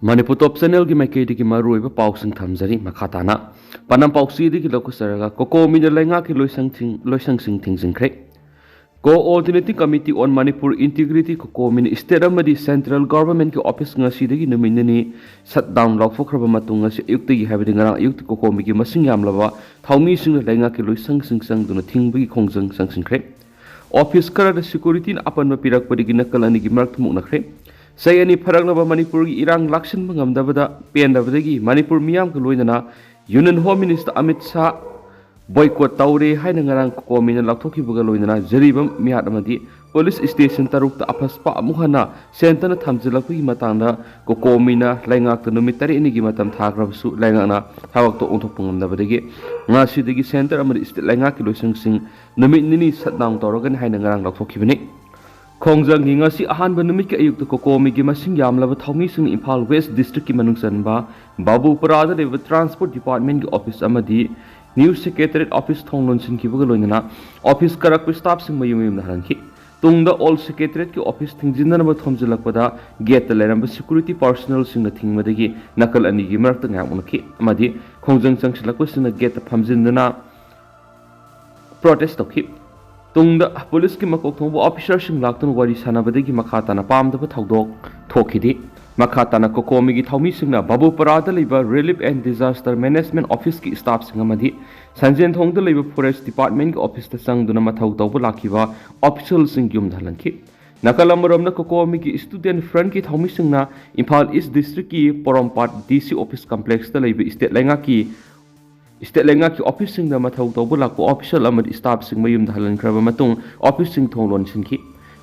Manipur top channel ki maikei ki marui ba pausing thamjari makhatana panam pausi di ki lokusaraga koko mina lenga ki loisang sing thing kre coordinating committee on Manipur integrity koko min state amadi central government ki office ngasi dagi numinani shutdown laukfokraba matung ngasi ayukti gi habidi ngarang ayukti koko mi ki masing yamlaba thaumi sing lenga ki loisang sing duna thingbi khongjang sang kre office kara da security apan ma pirak padi gi nakalani gi mark thumuk nakre Sayani Paragnaba Manipur Irang Lakshan Mangam Davada Pen Davadagi Manipur Miyam Kaluina Union Home Minister Amit Shah boycott Taure Hainangarang Komin Laktoki Bugaloina Jeribam Miadamadi Police Station Taruk Apaspa Muhana Sentana Tamzilapi Matanda Kokomina Langak the Numitari Nigimatam Tagrasu Langana Hawak to Ontopungam Davadagi Nasidigi Center Amadi Langaki Lusing Sing Numitini sat down Torogan Hainangarang Laktoki Kongjang ngasi ahan banumit ka ayuk to kokomi gi masing yamlaba thawmi sing Imphal West District ki manung sanba Babu Parada de Transport Department ki office amadi News Secretariat Office thonglon sin ki bugaloina office karak staff sing mayum na haranki tungda all secretariat ki office thingjinna na thomjilakpada gate leram security personnel sing na thingmadagi nakal ani gi marak tang yamunki amadi kongjang changsilakwa sing gate phamjinna protest tokhi Tungda police ki makok thongbo officer sing laktun wari sanabadagi makhatana pamdaba thaudok thokidi makhatana kokomi gi thaumi singna babu parada leiba relief and disaster management office ki staff singamadi sanjen thongda leiba forest department ki office ta sangduna mathau tawba lakiba official sing yum dhalanki nakalamromna kokomi ki student front ki thaumi singna Imphal East district ki porompat DC office complex ta leiba state lenga ki office sing da mathau tawbu lakpo official amad staff sing mayum dhalan kraba matung office sing thonglon sinki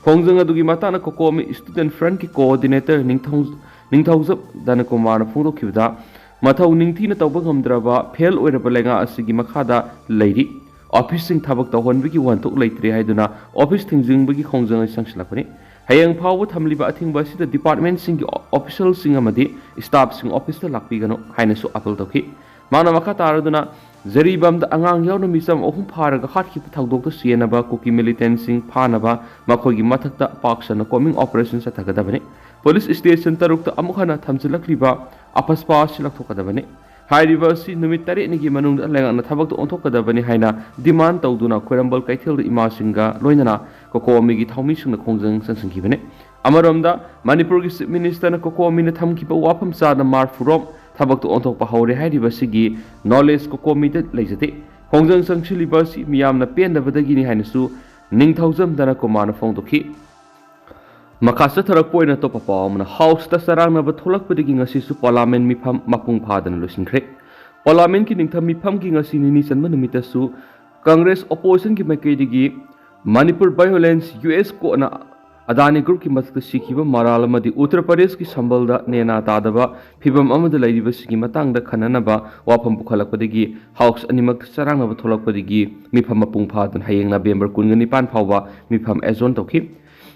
khongjang adugi matana kokomi student front ki coordinator ningthau dana kumar phungdo khibda mathau ningthi na tawba ngamdraba fail oiraba lenga asigi makhada leiri office sing thabak tawhonbi ki wantok leitre haiduna office thingjing bagi khongjang sangslakani hayang phawu thamliba athingba sida department sing ki official sing amadi staff sing office ta lakpi gano haina su apal tawki Mana Makataraduna Zeribam the Angang Yonomisam Ohum Paraga Hatki Tagdok Sienaba, Kuki militant sing Panaba, Makogi Matata Parks and coming operations at Tagadavane. Police station Taruk the Amuhana Tamzilakriba, Apaspa Silakokadavane. Hairi si Numitari Nigi Manung Lang Tabak on Tokadavani Haina, demand Tauduna, Querambal Kaitil the Imasinga, Loinana, Koko Migi Taumission the Kongjang Sansan Kivene. Amaramda, Manipur Minister Koko Minatam Kipa Wapam Sada Mar Furom. Tabak to ontok pahore hairi basigi knowledge ko committed leijate hongjang sangchili basi miyam na pen da badagi ni hainasu ningthaujam dana ko mana phong dokhi makasa tharak poina to papawmna house ta sarang na batholak padagi ngasi su parliament mifam mapung phadan lusinkhre parliament ki ningtham mifam ki ngasi ni sanma numita su congress opposition ki maikei manipur violence US ko na Adani group ki matak sikhiba maral amadi Uttar Pradesh ki sambalda nena tadaba phibam amada leiriba sigi matangda khananaba wafam pukhalakpadagi house animak sarangaba tholakpadagi mifam mapung phadan hayeng November 19 phawba mifam azon tokhi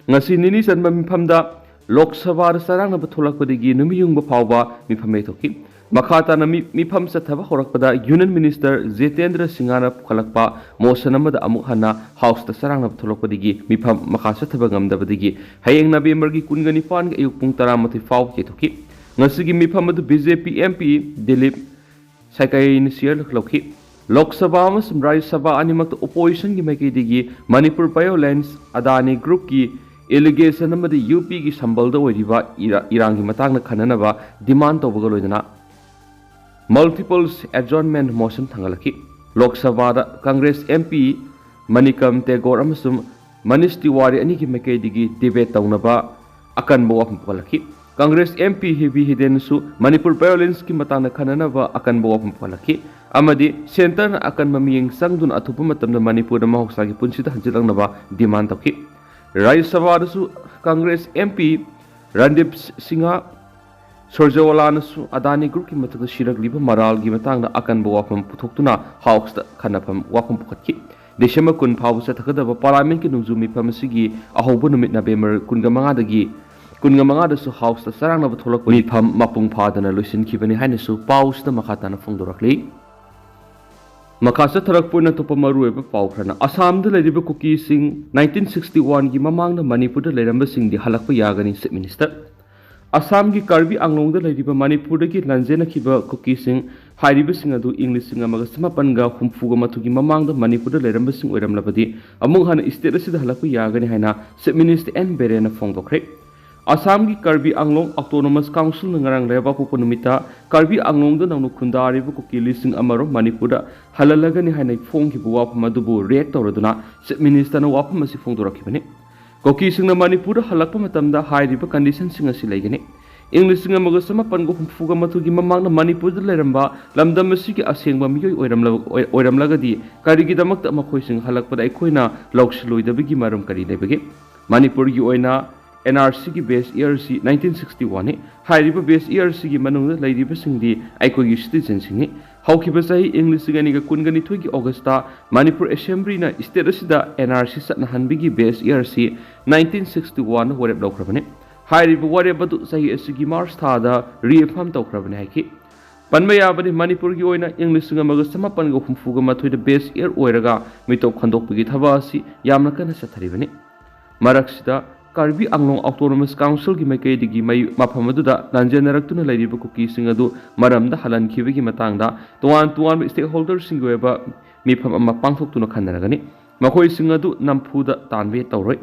ngasi nini sanba mifamda Lok Sabha sarangaba tholakpadagi numiyungba phawba mifam tokhi Makhatana mifam sathaba horakpada Union Minister Jitendra Singhana pukhalakpa motion amada amukhana house ta sarangna tholokpadigi mifam makhasa thaba ngamdabadigi hayeng November gi 19 gi ayuk pung 10 faw kethoki ngasigi mifam adu BJP MP Dilip Sakai initial lokhi Lok Sabha amasum Rajya Sabha animak opposition gi maikei Manipur violence Adani group ki allegation amada UP gi sambalda oiriba irang gi matangna khananaba demand tawbagaloidana Multiple adjournment motion thangalaki Lok Sabha Congress MP Manikam Tagore amasum Manish Tiwari ani ki maikei debate tawnaba akan bo wafam pukalaki Congress MP Hebi Hiden su Manipur violence ki matana khananaba akan bo wafam pukalaki amadi center na akan mamiyeng sangdun athupa matamna Manipur na mahoksa gi punsida hanjilangnaba demand tawki Rajya Sabha su Congress MP Randip Singha Sorjawala nasu Adani group ki matak shirak liba maral gi matang na akan bo wafam puthokuna house ta khanapam wafam pukhatki December 10 phawsa thakadaba parliament ki nungzumi phamsigi ahobu numit November 15 dagi 15 da su house ta sarangna batholak ni pham mapung phadana loisin khibani haina su paus ta makhatana phongdorakli Makasa tharak poina to pamaru eba pawkhrana Assam da leriba Kuki sing 1961 gi mamang na Manipur da leramba sing di halakpa yagani chief minister Assam की Karbi Anglong leiriba Manipur dagi lanjena khiba Kuki sing hairiba sing adu English sing amaga samapanga humfuga matugi mamangda Manipur leiramba sing oiramlabadi among hana state asida halakpa yagani haina Chief Minister N Biren phongdokre. Assam की Karbi Anglong Autonomous Council ngarang leba ko numita Karbi Anglong da nangnu khundariba Kuki lising amaro Manipur da halalagani haina phongki buwa madubu react tawraduna Chief Minister na wapa masi phongdorakibani. Kuki sing na Manipur halakpa matamda hairiba condition sing asi laigani English sing amaga samapan go humfuga matugi mamang na Manipur da leiramba lamdam asigi asengba miyoi oiramlagadi karigi damakta makhoi sing halakpa da aikoina laukshloidabagi maram kari lebage Manipur gi oina NRC ki base year si 1961 ne hairiba base year si gi manung da leiriba singdi aikogi citizen singni haukiba sahi English gani ga kungani thogi Augusta Manipur Assembly na state asida NRC satna hanbigi base year si 1961 warep laukrabane hairiba warep badu sahi asigi March thada reaffirm tawkrabane haiki panmaya bani Manipur gi oina English ngamaga samapan go humfuga mathoida base year oiraga mitok khandokpagi thaba asi yamna kana satharibane maraksida Karbi Anglong Autonomous Council की मैके दिगी मई माफमदुदा लांजेनरक्तुना लेरिबा कुकी सिंग अदु मरमदा हलनखिबगी मतंगदा तुआन stakeholder सिंग वेबा मिफम अमा पांथोक्तुना खनरगनी मखोय सिंग अदु नमफुदा तानबे तौरोय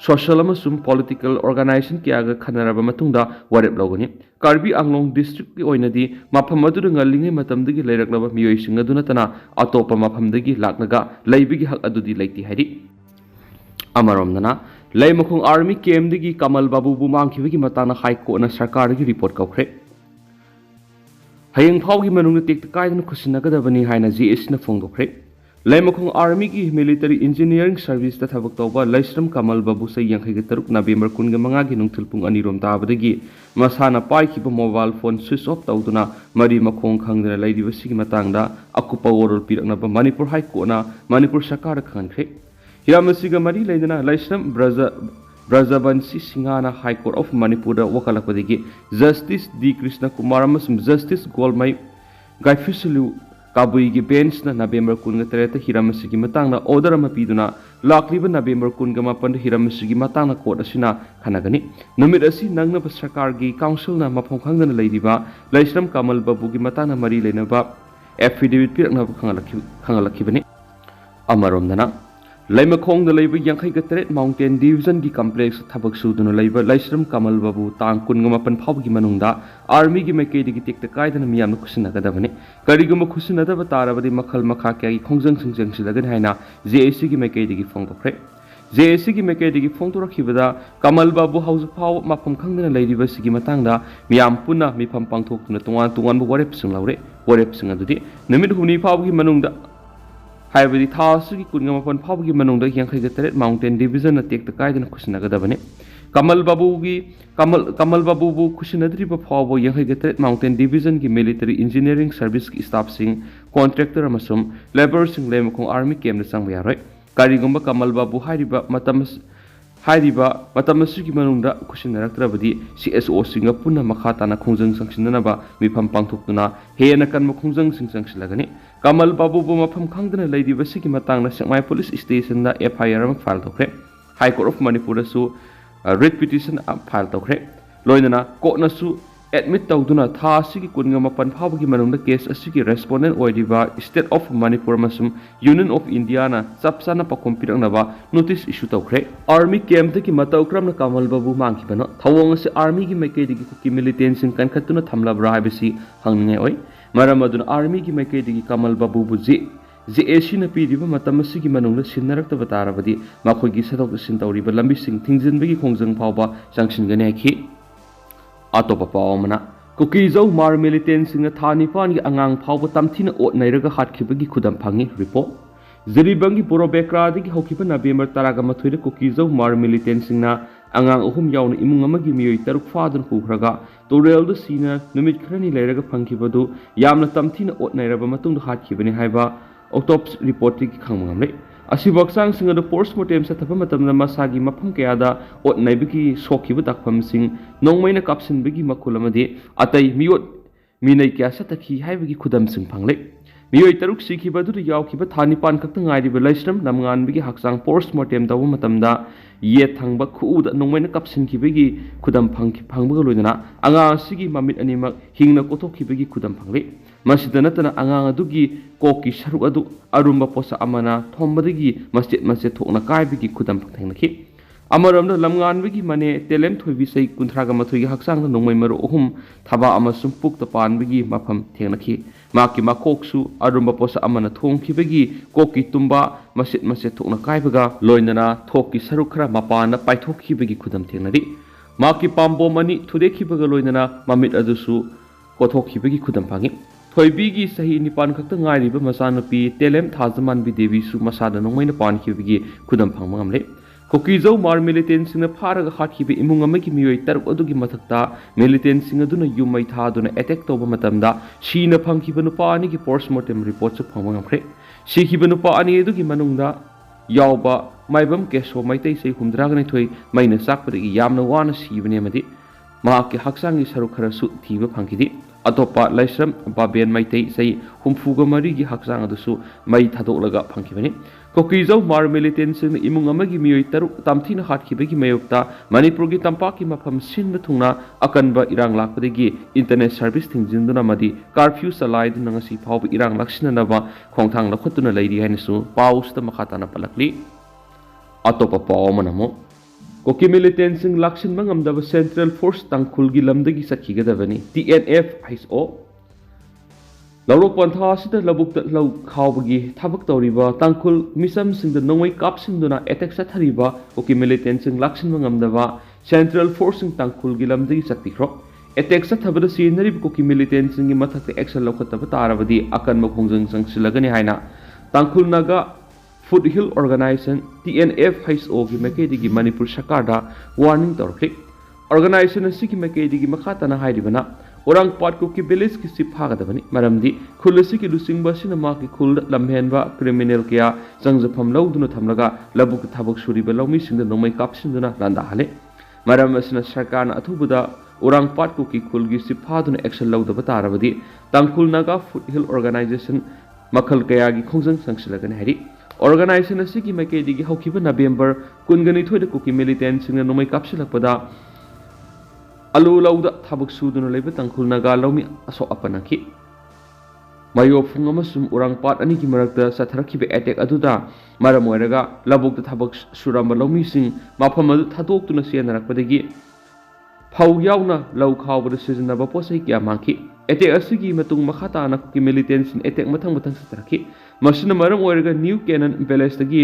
सोशल अमसुम पॉलिटिकल ऑर्गेनाइजेशन कियागा खनरबा मतुंगदा वरेप लौगनी Karbi Anglong district की ओइनदी माफमदुदा ngaliंगे मतमदगी लेरकलबा मियोय सिंग अदु नतना अतोपा माफमदगी लाकनगा लेबिगी हक अदुदी लेति हैरि अमरमदना Laimokong Army came the Kamal Babu Bumang Kiviki Matana High Court and Sarkari report Kokre. Hayang Pau Manu take the guidance Kusinagavani Hina Z is in a Fongokre. Laimokong Army military engineering service that have October, Laisram Kamal Babu say Yang Higataruk Nabimar Kungamangagi Nungtilpung Anirum Tabadagi, Masana Pai keep a mobile phone switch off Tauduna, Mari Makong Kang the Lady Vasiki Matanga, Akupa Oral Piranaba, Manipur High Court, Manipur Sakara country. Hiramasiga Mari Ladana Laisram Brazabansi Singana High Court of Manipur Wakalakwadigi Justice D. Krishna Kumaramasum Justice Golmai Gaifisilu Kabuigi Bench na November Kungatreta Hiramasigi Matanga Order Mapiduna Lakliba November Kungamapan Hiramasigi Matanga Court Asina Kanagani Numirasi Nangna Sakargi Council na Mapongkang Ladiba Laisram Kamal Babugi Matana Mari Lenaba Affidavit Pirana Kangalakibani Amaromdana Laimakong the labor Yankai Gatret Mountain Division the complex Tabak Sudun labor Laisram Kamal Babu Tang Kungamapan Pabgi Manunda Army Gimaki take the guide and Miyam Kusinagavani Kariguma Kusinada Vatara the Makal Makaki Kongzang Sing Silagan Haina ZAC Gimaki Fong the Pre ZAC Gimaki Fong to Rakivada Kamal Babu House of Power Mapam Kangan Lady Vasigi Matanga Miyam Puna Mipam Pangtok to one Warepsing Laure Warepsing Adudi Namid Huni Pabgi Manunda Haibadi Thasuki Kungamapan Pabgi Manunda Yankai Mountain Division at take the guide and Kusinagadavane. Kamal Babu Kusinadri Pabo Yankai Mountain Division ki military engineering service staff sing contractor Amasum, labor sing Lemokong Army came the Sangway. Karigumba Kamal Babu Hairiba Matamasuki Manunda Kusinarabadi CSO Singapuna Makatana Kungzang Sanctionaba Mipam Pangtokuna Heanakan Makungzang Sing Sanctionagani. Kamal Babu Bumapam Kangdana Lady Vasiki Matang my police station the FIR file to High Court of Manipur su writ petition file to Loinana Court Nasu admit Tauduna Tasiki Kungamapan Pabgi Manum the case Asiki respondent Oidiva State of Manipur Masum Union of Indiana Sapsana Pakompiranava notice issue to Army came the Kimatokram Kamal Babu Mankibano Tawong Army Gimaki Kuki militants in Kankatuna Tamla Bribisi Hangneoi Maramadun Army ki Makedi Kamal Babu Buzi, ZAC na Pidiva Matamasigi Manula Sinarak the Vataravadi, Makogi Satok Sintauri, but Lambising things in Bigi Kongzang Pauba, Sanction Ganeki Atopapa Omana. Kukizo Mar militants in a Tani Pani Angang Pauba Tamtina or Nairaga Hatkibagi Kudampangi report. Zeribangi Borobekra, the Hokipan Abimer Taragamatuida Kukizo Mar militants in a Angang Uhum Yaun Imungamagi Taruk Father Kukraga. Torel the Sina, Numit Krani Lerega Pankibadu, Yamna Tamtina Ot Nairabamatung Hatkibani Haiba, autopsy reporting Kangamle. Asiboksang Singer the postmortem Satapamatam Masagi Mapunkeada, Ot Naibiki Sokibutakpam Sing, Nongmaina Kapsin Bigi Makulamade, Atai Miot Minaikia Sataki Haivigi Kudam Sing Pangle. मियोई तरुक सिखिबदु यावखिबा थानिपान खक्ता ngairiba laisram namnganbigi haksang postmortem dawu matamda ye thangba khuuda nongmaina kapsinkhibigi khudam phangbaga loidana anga sigi mamit animak hingna kothokkhibagi khudam phangli masida natana anga adugi kokki saruk adu arumba posa amana thombadagi masjid thokna kaibigi khudam phangthainakhi amaramda lamnganbigi mane telem thoibi sei kunthraga mathoigi haksang nongmai maru ohum thaba amasum pukta panbigi mafam thengnakhi maki makoksu arumba posa amana thongkhibagi kokki tumba masjid thokna kaibaga loinana thokki saruk khara mapana paithokkhibagi khudam thengnari maki pambo mani thudekhibaga loinana mamit adusu kothokkhibagi khudam phangi thoibigi sahi nipan khakta ngairiba masanupi telem thajaman bi devi su masada nongmaina pankhibagi khudam phangmangamle Kuki zau mar militant sing na pharaga khatkibi imung amagi miyoi taruk adugi mathakta militant sing aduna yumai thaduna attack toba matamda shina phangkiba nupa ani ki postmortem report su phangmangamkhre sikhiba nupa ani adugi manungda yawba maibam keso maitai sei humdragani thoi maina sakpadagi yamna wana sibane amadi ma ki haksangi saruk khara su thiba phangkidi atopa laisram baben maitai sei humfuga mari gi haksang adusu mai thadolaga phangkibani Kuki zau mar militant sing imung amagi miyoi taruk tamthina khatkibagi mayokta Manipur gi tampaki mafam sinba thungna akanba irang lakpadagi internet service thingjinduna madi curfew salaiduna ngasi phawba irang laksinanaba khongthang lakhotuna leiri hainasu pausta makhatana palakli atopa paw manamo Kuki militant sing laksin mangamdaba central force tangkhulgi lamdagi sakhigadabani TNF-ISO Laurok pantha sida labukta lau khawbagi thabak tawriba tangkhul misam singda nongwai kapsinduna attack sathariba Kuki militant sing laksin mangamdaba central force sing tangkhul gi lamdagi saktikro attack sathabada sinari Kuki militant sing gi mathakta action lokhataba tarabadi akan makhongjang sangsilagani haina tangkhul naga foothill organization TNF-ISO gi makedigi Manipur sakarda warning torkli organization asigi makedigi makhatana hairibana Orang pat Kuki village ki siphagadabani maramdi khulasi ki lusingba sina ma ki khul lamhenba criminal kya jangjafam lauduna thamlaga labuk thabak suriba lawmi singda nomai kapsinduna landa hale maram asina sarkarna athubuda orang pat Kuki khulgi siphaduna action laudaba tarabadi tangkhul naga foothill organization makhal kaya gi khongjang sangsilagani hari organization asigi maikedi gi haukiba November 22 Kuki militant singna nomai kapsilakpada Alu lauda thabak suduna leiba tangkhul naga lawmi aso apanaki mayo phungama sum urang pat ani ki marakta satharakhibe attack aduda maram oiraga labukta thabak suramba lawmi sing mafam adu thadoktuna senarakpadagi phau yauna law khawbada sizinaba posai kya mangki attack asigi matung makhata na Kuki militant sin attack mathang satharakhi masina maram oiraga new canon palace dagi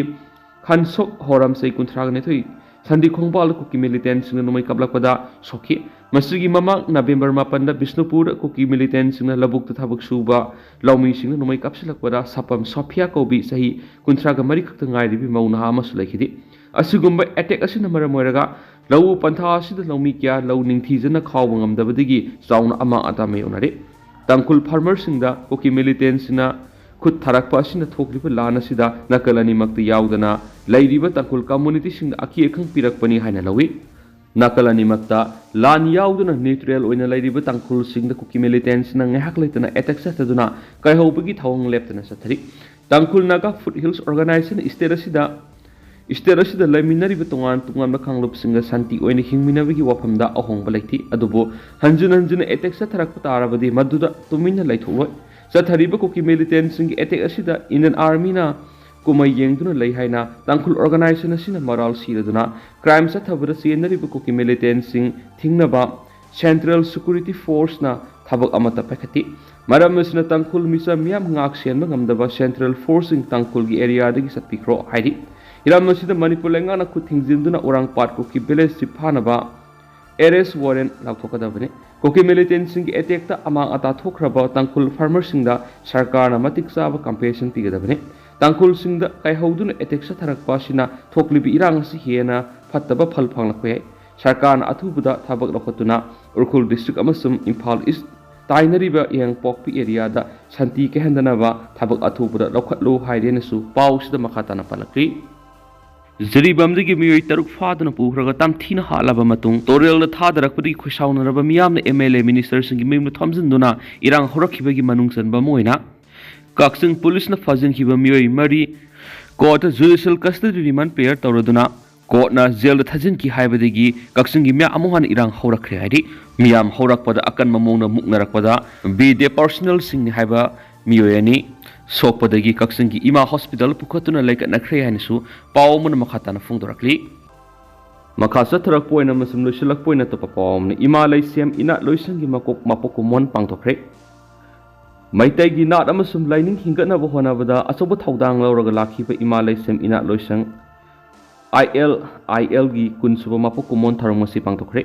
khansok horam sei kunthragne thoi Sandi khongpal Kuki militant sing nomai kablakpada sokhi masigi mamang November 8 Bisnupur Kuki militant sing labuk thabak suba lawmi sing nomai kapsilakpada sapam Sophia kobi sahi kuntraga mari khakta ngairibi mauna amasu laikhidi asugumba attack asina maram oiraga lawu pantha asida lawmi kya law ningthijana khawba ngamdabadagi chauna ama ata mai onare tangkhul farmer singda Kuki militant sina khut tharakpa asina thokliba lana sida nakalani makti yaudana leiriba tangkhul community sing akhi ekhang pirakpani haina lawi nakalani makta lan yauduna neutral oina leiriba tangkhul sing Kuki militant sina ngehak leitana attack sataduna kaihobagi thawang leptana sathari tangkhul naga foothills organization state asida laiminariba tongan bakanglup singa santi oina hingminabagi wafamda ahongba leiti adubo hanjun attack satharakpa tarabadi maduda tumina laithoi Sathariba Kuki militant sing attack asida Indian Army na kumai yengduna lei haina tangkhul organization asina moral siraduna crime sathabada senariba Kuki militant sing thingnaba Central Security Force na thabak amata pakhati maram asina tangkhul misa miyam ngak senba ngamdaba Central Force sing tangkhul gi area dagi satpikro hairi iram asida Manipur lenga na khuthingjinduna orang pat Kuki village siphanaba arrest warrant laukthokadabane Kuki militant sing attack ta amang ata thokraba tangkhul farmer singda sarkarna matik chaba compensation pigadabane tangkhul singda kaihoduna attack satharakpa sina thoklibi irang si hena phattaba phal phanglakwe sarkarna athubuda thabak lokotuna urkhul district amasum Imphal East tainariba yang pokpi area da santi ke handanaba thabak athubuda lokhatlu hairenasu pausida makhatana palakri Ziribamdagi miyoi taruk fadana puhraga tamthina halaba matung torel da thadarakpadi khusaunaraba miyamna MLA minister singi mimna thamjinduna irang horakhibagi manungsan ba moina Kaksing police na fazin hiba miyoi mari court judicial custody remand pair tawraduna court na jail thajin ki haibadagi kaksing gi mya amuhan irang hourakhre hairi miyam hourakpada akan mamong na muknarakpada bide personal sing ni haiba miyoi ani sokpadagi kaksing gi ima hospital pukhatuna laikatna khre hanisu pawmun makhatana phungdorakli makasa tharak poina masum loisilak poina to papawm ni ima laisem ina loisang gi makok mapokumon pangtokre Maitai gi nat amasum lining hingana bo honabada asoba thaudang lawraga lakhiba ima laisem ina loisang IL gi kunsuba mapokumon tharangmasi pangtokre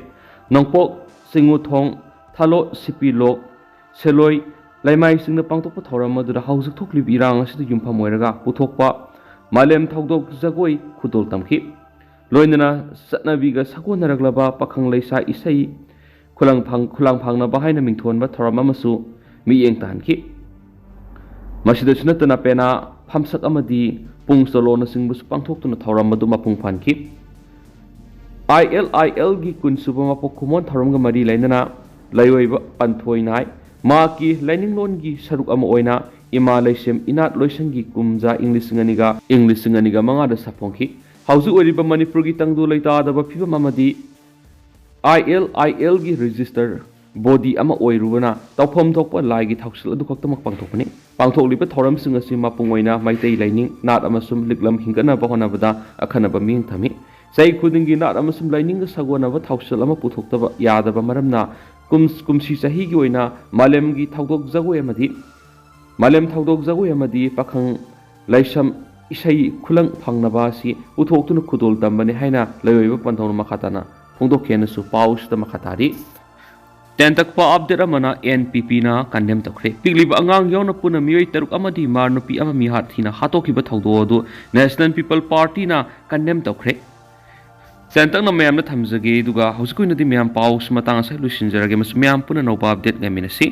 nongpok singu thong thalo sipilok seloi laimai singna pangtokpa thoramadura hausuk thokli birang asida yumpham moiraga puthokpa malem thaudok jagoi khudol tamkhi loinana satnabiga sagonaraglaba pakhang leisa isai khulang phangna bahaina mingthonba thorama masu mi yeng tan ki masida sunatana pena phamsak amadi pung solo na singbu pangthok tuna thoram madu mapung phan ki IL gi kunsuba mapok khumon thoram ga mari lainana laiwaiba panthoi nai ma ki lining lon gi saruk ama oina ima laisem inat loisang gi kumja english nganiga manga da sapong ki hauzu oriba manipur gi tangdu laita da ba phiba mamadi IL gi register body ama oirubana tawphom thokpa laigi thausil adu khaktamak pangthokpani pangthokliba thoram sing asi mapungoina maitai laining nat amasum liklam hingana ba honabada akhana ba ming thami sai khudingi nat amasum laining ga sagona ba thausil ama puthoktaba yadaba maramna kumsi sahi gi oina malem gi thawdok jagoi amadi pakhang laisam isai khulang phangnaba si uthoktuna khudol tambani haina laiwaiba panthong makhatana phongdokhena su paus ta makhatari Tentakpa update amana NPP na kandem tokre pigliba angang yawna puna miyoi taruk amadi mar nupi ama mi hathina hatokiba thawdo du National People Party na kandem tokre Sentang na mayam na thamjage duga hauskui na di mayam paus matang sa lusinjarage mas mayam puna no update ngaminasi